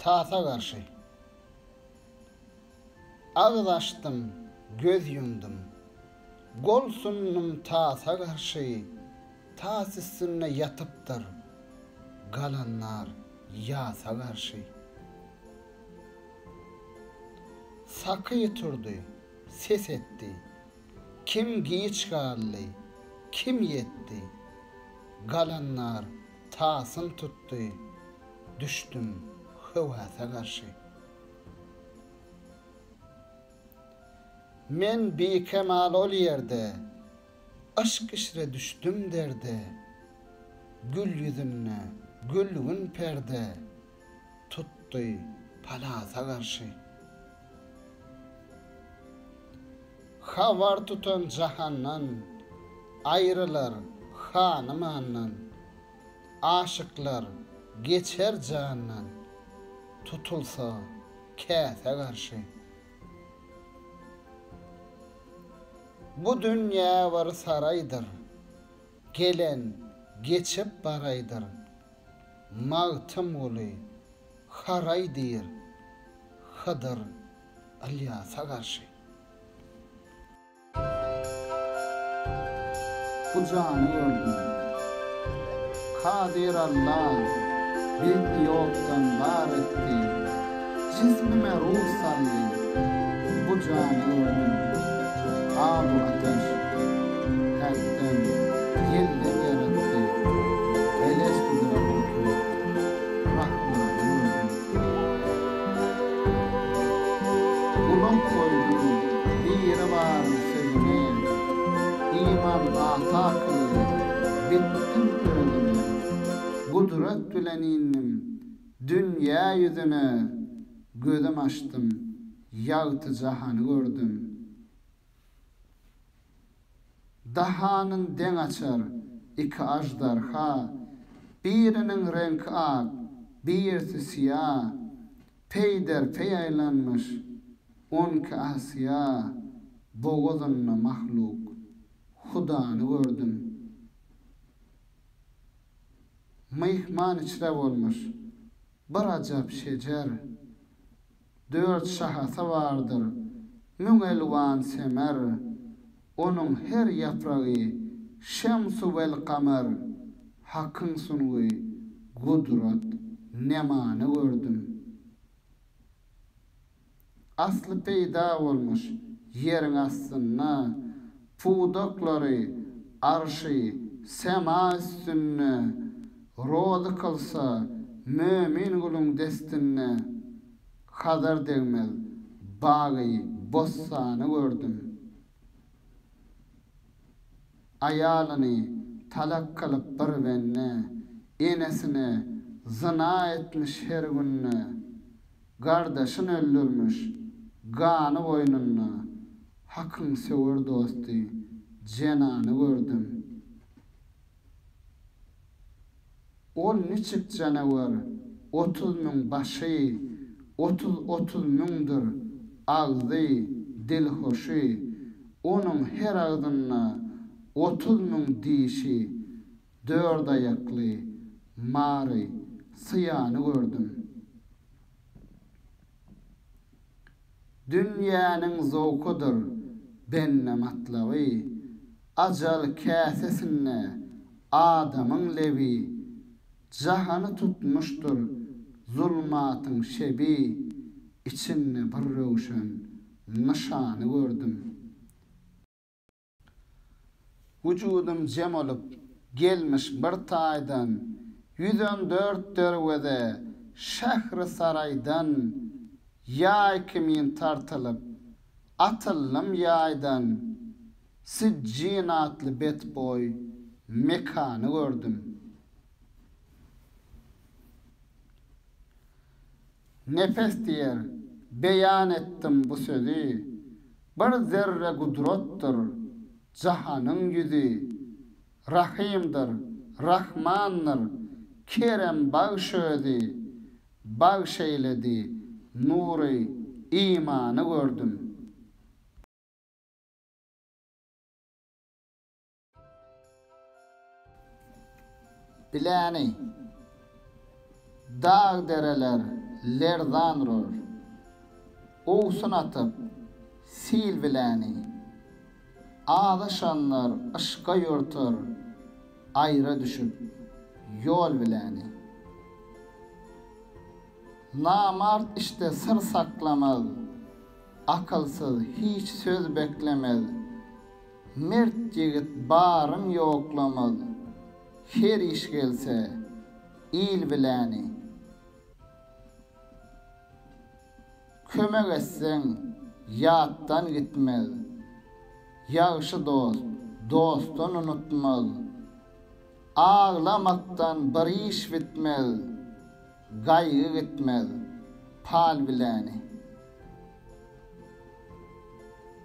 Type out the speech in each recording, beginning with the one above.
Tasa karşı. Ağız açtım, göz yumdum. Gol sunnum tasa karşı. Tas üstüne yatıptır. Galanlar yasa karşı. Sakı turdu, ses etti. Kim giyiç galli, kim yetti. Galanlar tasın tuttu. Düştüm hıvasa karşı. Men bi kemal ol yerde, aşk işre düştüm derde. Gül yüzüne, gülün perde, tuttu palasa karşı. Havar tutan cahandan, ayrılar hanımandan. Aşıklar geçer cahandan, tutulsa kese karşı. Bu dünya var saraydır, gelen geçip baraydır. Mağtım olu haraydır, Hıdır İlyas'a karşı. Bu canı gördüm, Kadir Allah bildi yoktan var etti. Cismime ruh sallı, bu canı gördüm. Abu ateş, kalpten yelle yarattı. Eleştiri Rabbim, Rahman'ın. Kulak koydum, bir var sözüne. İman ata kılır, bittim ölümüne. Kudret bilen indim, dünya yüzüne. Gözüm açtım, yağıtı cahanı gördüm. Dahanın den açar iki ajdarha, birinin renk ak, birisi siyah. Peyder pey aylanmış, 12 asya, boğazınla mahluk, Hudanı gördüm. Mihman içre olmuş, bir acap şecer, 4 şahası vardır, mün elvan semer. Onun her yaprağı şemsu vel kamer, hakkın sunuğu kudret nemanı gördüm. Aslı peyda olmuş yerin aslına, pudokları arşı sema üstünne. Rozu kılsa mümin kulun destinne, kadar değmez bağı bossanı gördüm. Ayalını talak kalıp bir venne, enesine zina etmiş her günne. Kardeşin öldürmüş, kanı boynunna. Hakkın sever dostu, cenanı gördüm. Ol niçik canavar, 30.000 başı, 30 mündür ağzı, dil hoşu. Onun her ağzına 30.000 dişi, 4 ayaklı, mağrı, sıyanı gördüm. Dünyanın zevkudur, benne matlavi, acal kâsesine, adamın levi. Cahanı tutmuştur, zulmatın şebi, içinne bir rövşen, nişanı gördüm. Vücudum cem olup gelmiş bir taydan, 114 dervede şehri saraydan. Yay kimin tartılıp atılım yaydan, Siccin atlı bet boy mekanı gördüm. Nefes diyer beyan ettim bu sözü, bir zerre kudrettir cahanın yüzü. Rahimdir, Rahmandır, kerem bağışözi, bağışeyledi nuru imanı gördüm. Bilani, dağ dereler lerdan ror. Oğsun atıp sil bileni. Ağlaşanlar aşka yortur. Ayrı düşüp yol bileni. Namart işte sır saklamaz. Akılsız hiç söz beklemez. Mert yigit barın yoklamaz. Her iş gelse il bileni. Kömek etsen yattan gitmez. Yağışı dost, dostun unutmaz. Ağlamaktan bir iş bitmez. Gaygı gitmez, pal bileni.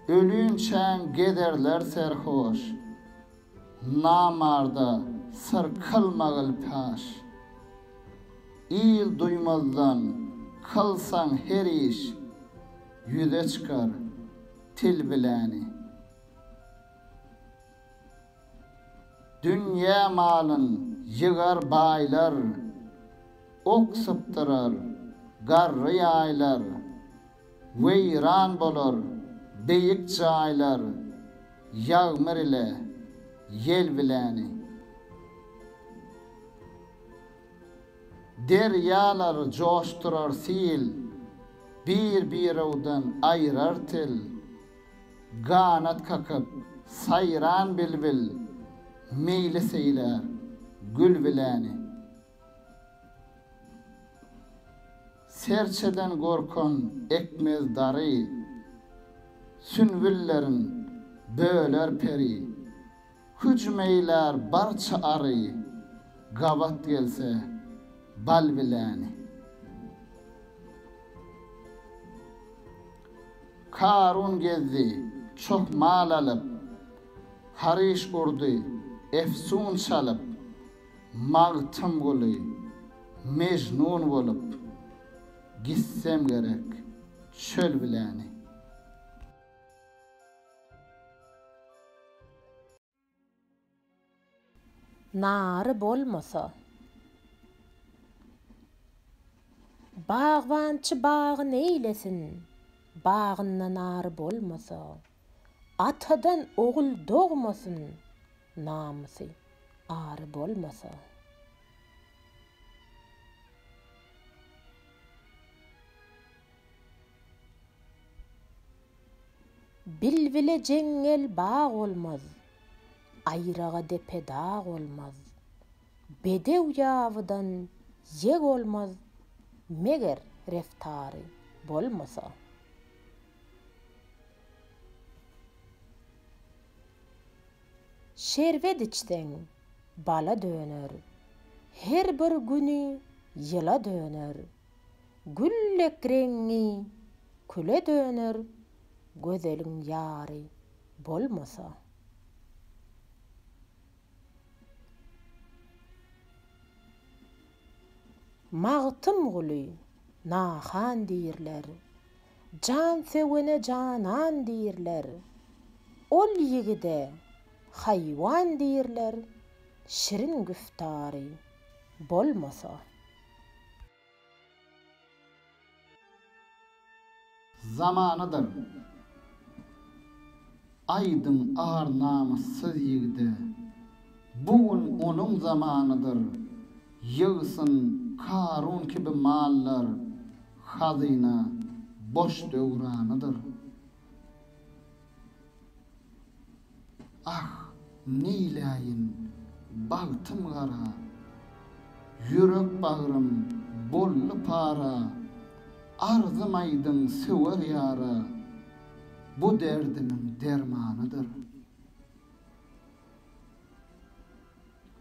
Ölünçen gederler serhoş. Namarda sır kılmagıl paş. İl duymazdan kılsan her iş. Yüze çıkar til bileni. Dünya malın yığar baylar. Ok sıptırar, garrı yaylar. Veyran bolur, beyik çaylar. Yağmur ile yel bileni. Deryalar coşturar sil. Bir ovdan ayırar til. Ganat kakıp sayran bilbil. Meyli seyler gül bileni. Serçeden korkan ekmez darı. Sünvüllerin böler peri. Hücmeyler barça arı. Gavat gelse bal bileni. Karun gezdi çok mal alıp. Hariş kurdu efsun çalıp. Mağtım gulu mecnun bolup. Gitsem gerek çöl bileni. Narı bolmasa. Bağvançı bağın eylesin. Bağınna narı bolmasa. Atadan oğul doğmasın. Namusi arı bolmasa. Bilvile cengel bağ olmaz. Ayrağa depe dağ olmaz. Bedev yavıdan yeg olmaz. Meger reftarı bolmasa. Şerbet içten bala döner. Her bir günü yıla döner. Güllek rengi küle döner. Gözelin yari bolmasa. Mağtım gulu nahan dirler. Can sevene canan dirler. Ol yigide hayvan dirler. Şirin güftari bolmasa. Zamanıdır. Aydın ağır namussuz yigide. Bugün onun zamanıdır. Yığsın Karun gibi mallar. Hazina boş döwranıdır. Ah neylayin bagtım gara. Yürek bağrım bollu para. Arzymaydın söwer yara. Bu derdimin dermanıdır.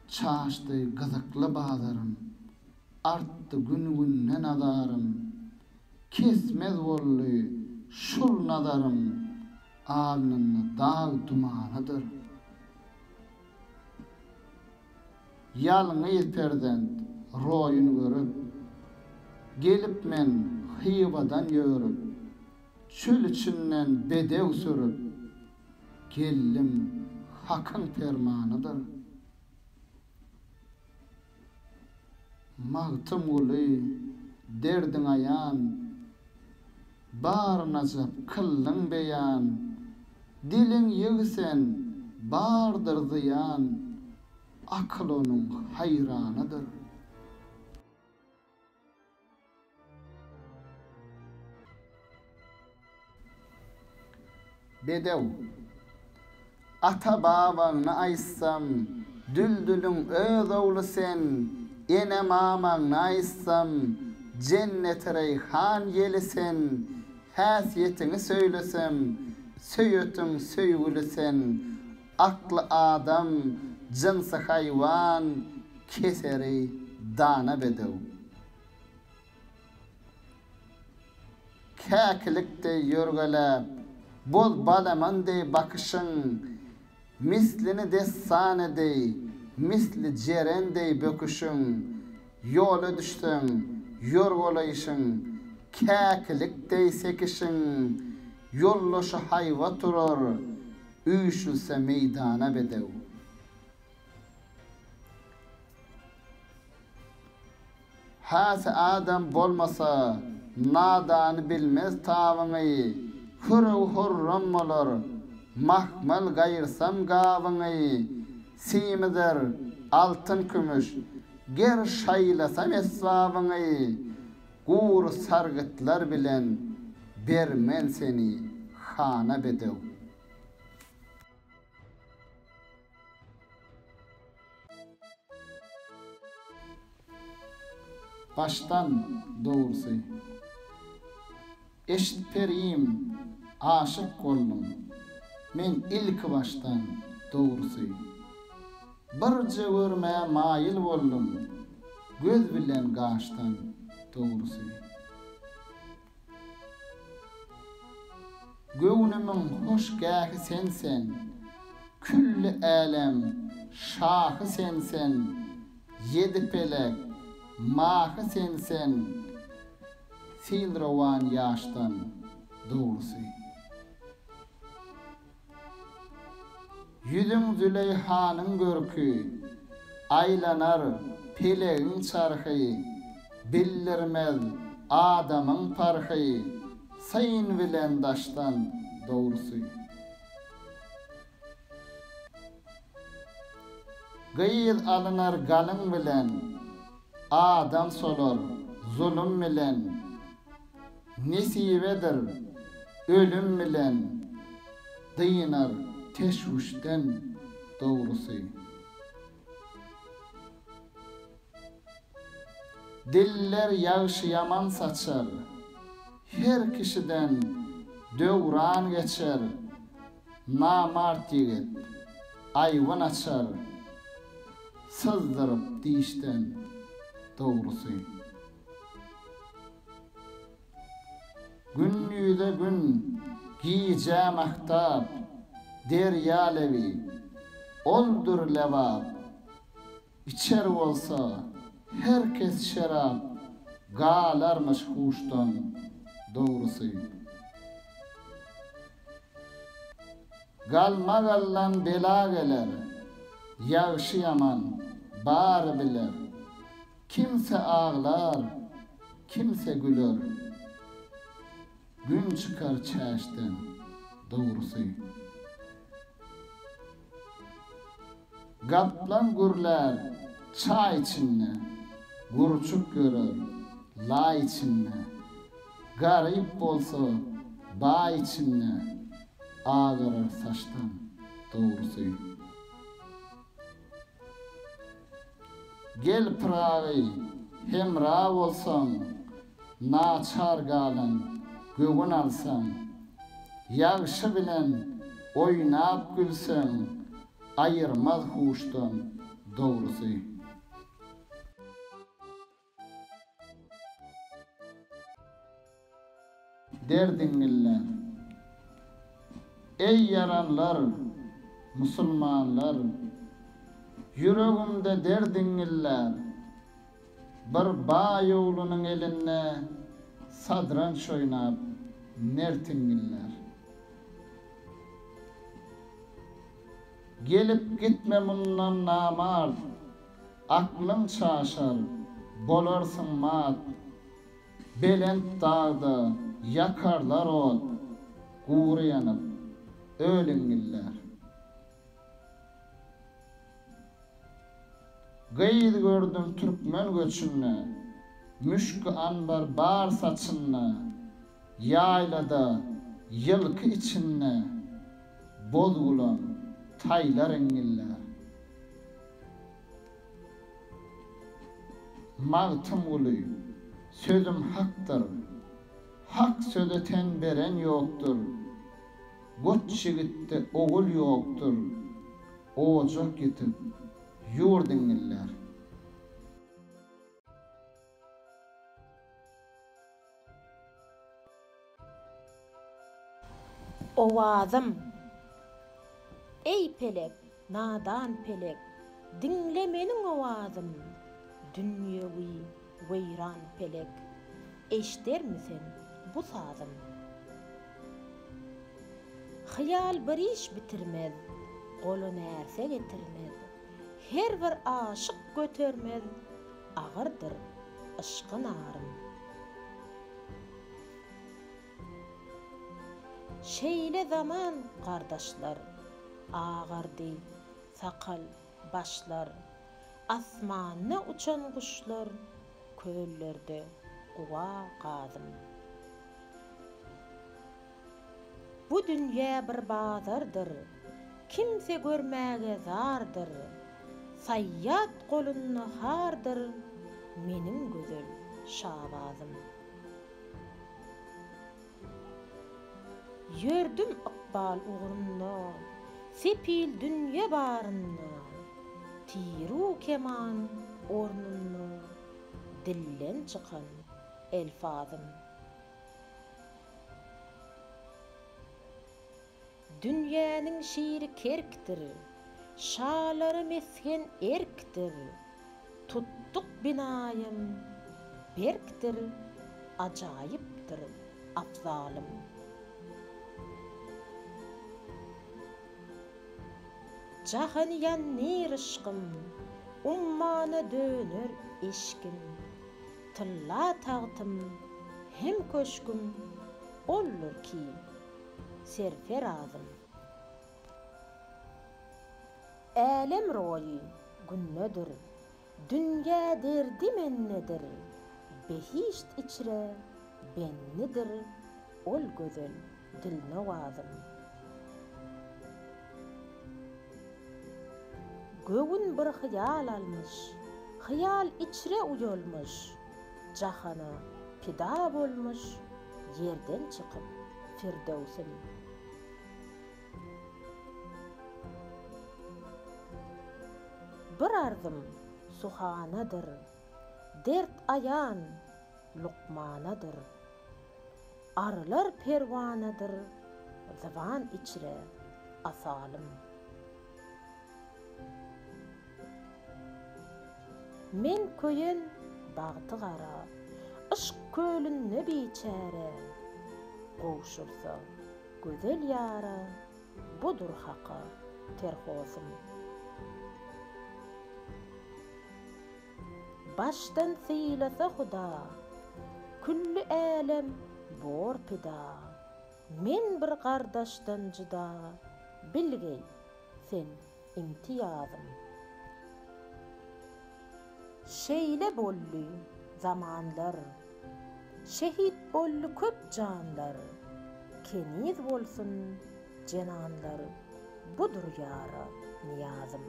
Çaştı gızıklı bağlarım. Arttı gün nadarım. Kesmez bollu şul nadarım. Alnın dağ dumanıdır. Yalnız perdent royun görüp. Gelip men hıyvadan yörüp. Çöl içinden bedev sürüp. Gellim hakın fermanıdır. Mağtım ulu derdin ayan, bar najap kıllın beyan, dilin yığsen bardır ziyan, akıl onun hayranıdır. Bedev, ata babaňy aýsam, düldülüň öz owly sen, ene mamaňy aýsam, cennet reyhan yeli sen, häsiýetini söýlesem, söýütüň söýgüli sen, akly adam, jinsy haýwan, keseri dana bedew. Käkilikde ýörgelep, bol balamandey bakışın, mislini dessanedey, misli cerendey böküşün, yola düştün, yorgolayışın, käkilikdey sekişin, yollaşa hayva turur, üýşülse meydana bedew. Hasa adam bolmasa, nadanı bilmez tawyňy, hurru hurram bolar, mahmal gaýyrsam gawyňy, simider altyn kümüş, ger şaýlasam esbabyňy, gur sargytlar bilen bermen seni hana bedew. Baştan doğrusu. Eşit perim, aşık boldum. Men ilk baştan doğrusu. Barca görmeye mail boldum. Göz bilen gaştan doğrusu. Göwnümiň hoşgähi sensen, külli alem şahy sensen, yedi pelek mahy sensen, silrawan ýaşdan doğrusu. Yüzüň Züleyhanyň görkü, aylanar pelegiň çarhy, bildirmez adamyň parhy, sayın bilen daşdan doğrusu. Gıyıl alınar galın bilen, adam solar zulüm bilen, nesibedir ölüm bilen, dıйnar teşvüşden doğrusu. Diller yağışı yaman saçar, her kişiden döwran geçer, namart ýigit aýwan açar, sızdyryp diýişden doğrusu. Günnüde gün giýje mahtap, derýa lebi, oldur lewap, içer bolsa herkes şerap, galarmış huşdan doğrusu. Galma gallan bela geler, yağışı yaman bar biler, kimse ağlar, kimse güler, gün çıkar çäşden doğrusu. Gaplan gürler çay içinde, gurçuk görür la içinde, garip bolsa ba içinde, ağarar saçtan doğrusu. Gel pravi hemra bolsan, naçar galan gögün alsan, yağışı bilen oynap gülsen, ayırmaz huştan doğrusu. Derdinler, ey yaranlar, musulmanlar, yüreğimde derdinler, bir bağ yolunun eline sadranç oynap nertinler. Gelip gitme mundan namart, aklın çaşar, bolarsın mat, Belent dağda yakarlar ot, guğru yanıp ölüngiller. Gıydı gördüm Türkmen göçünü, müşkü anbar bar saçınna, yaylada yılkı içinne, bozgulan taylar engiller. Mağtım uluy, sözüm haktır, hak sözeten beren yoktur. Goç yigitte oğul yoktur, ocak gitip yurdingiller. Ovazım, ey pelek, nadan pelek, dinle menin ovazım. Dünyevi veyran pelek, eşder misin bu sazım? Hayal bir iş bitirmez, qolu nerse getirmez. Her bir aşık götürmez, ağırdır ışkın ağrım. Şeyle zaman kardeşler, ağırdı sakal başlar. Asmanna uçan kuşlar, köllerde kuva qazım. Bu dünya bir bazardır, kimse görmäge zardır. Sayyat kolunna hardır, menin güzel şabazım. Yördüm iqbal uğrunna, sepil dünya barınna. Tiru keman ornunna, dillen çıkan elfazım. Dünyanın şiiri kerktir, şaları mesken erktir. Tuttuk binayım, berktir, acayiptir afzalım. Cahaniyan nir ışkım, ummana dönür eşkim. Tılla tağtım, hem köşküm, olur ki serferazım. Alem royi günnedir, dünya derdi mennedir. Behişt içre bennedir, ol güzel dilnavazım. Göğün bir hayal almış, hayal içre uyulmuş. Cahana pida bolmuş, yerden çıkıp firdevsim. Bir arzım suhanadır, dert ayan lukmanadır. Arılar pervanadır, zıvan içre asalım. Men köyen bağtı gara, ışk kölünne biçare. Qoğuşursa güzel yara, budur haqa terhosum. Baştan siylasa Huda, külli alem bor pida. Men bir kardeşten cıda, bilgey sen imtiyazım. Şeyle bollu zamanlar, şehit bollu köp canlar. Keniz bolsun cenanlar, budur yara niyazım.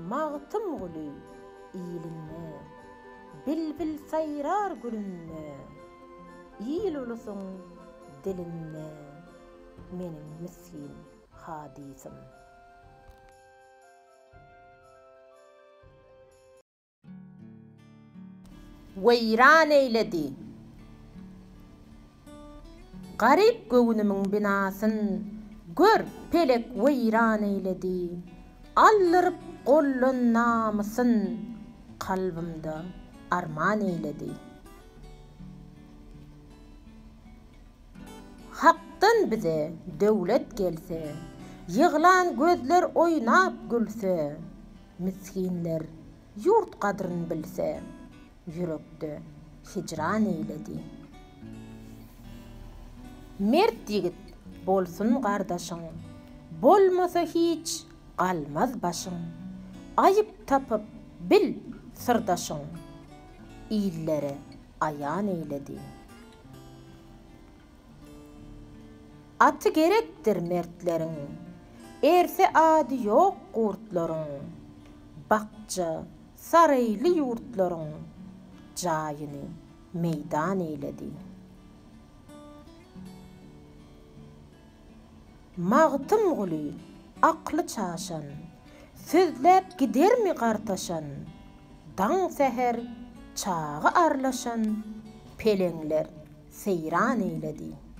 Mağtım gülü iyilinne, bilbil sayrar gülünne. İyil ulusun dilinne, menin miskin hadisim. Veyran eyledi. Garip göğünümün binasın, gör pelek veyran eyledi. Allırıp qollun namısın, kalbimde arman eyledi. Haktan bize devlet gelse, yığılan gözler oynap gülse, miskinler yurt kadryn bilse, yürekde hicran eyledi. Mert yigit bolsun gardaşyň, bolmasa hiç galmaz başyň. Ayıp tapıp bil sırdaşyň, iyillere ayan eyledi. Atı gerektir mertlerin, erse ady ýok gurtlaryň. Bakça, sarayly yurtlaryň, jaýyny meydan eyledi. Magtym guly, akly çaşan, sözläp gidermi gartaşan, daň seher çağı arlaşan, peleňler seyran eyledi.